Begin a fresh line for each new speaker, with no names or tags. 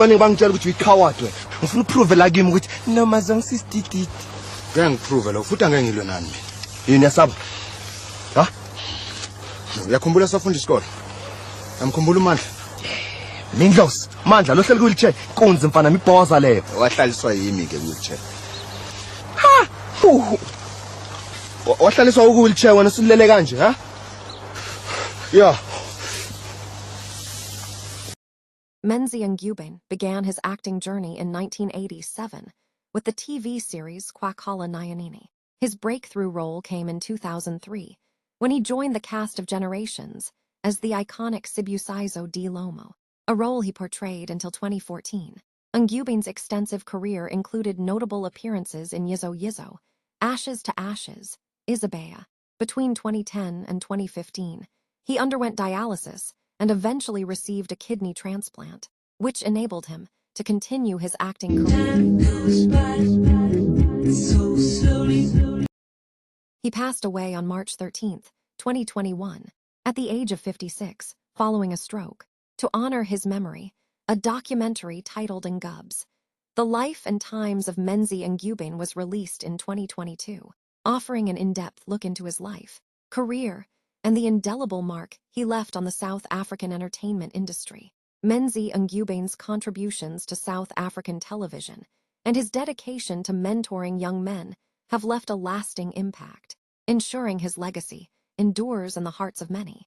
Bangitshela ukuthi uyi-coward wena. Ngifuna uprove la kimi ukuthi noma zangisistididi.
Ngeke ngiprove lo futhi angeke ngilwe nani mina.
Yini yasaba? Ha?
Uyakhumbula safunda isikole? Amkhumbula uMandla?
Mindlosi, Mandla lo hleli ku-wheelchair. Kunzi mfana mibhoza leyo.
Wahlaliswa yimi ke wheelchair.
Ha! Wahlaliswa ku-wheelchair wena usulele kanje, ha? Yeah.
Menzi Ngubane began his acting journey in 1987 with the TV series Kwakhala Nyanini. His breakthrough role came in 2003 when he joined the cast of Generations as the iconic Sibusiso Dlomo, a role he portrayed until 2014. Ngubane's extensive career included notable appearances in Yizo Yizo, Ashes to Ashes, Isabella. Between 2010 and 2015, he underwent dialysis and eventually received a kidney transplant, which enabled him to continue his acting career. He passed away on March 13, 2021, at the age of 56, following a stroke. To honor his memory, a documentary titled Ngubs, The Life and Times of Menzi Ngubane was released in 2022, offering an in-depth look into his life, career, and the indelible mark he left on the South African entertainment industry. Menzi Ngubane's contributions to South African television and his dedication to mentoring young men have left a lasting impact, ensuring his legacy endures in the hearts of many.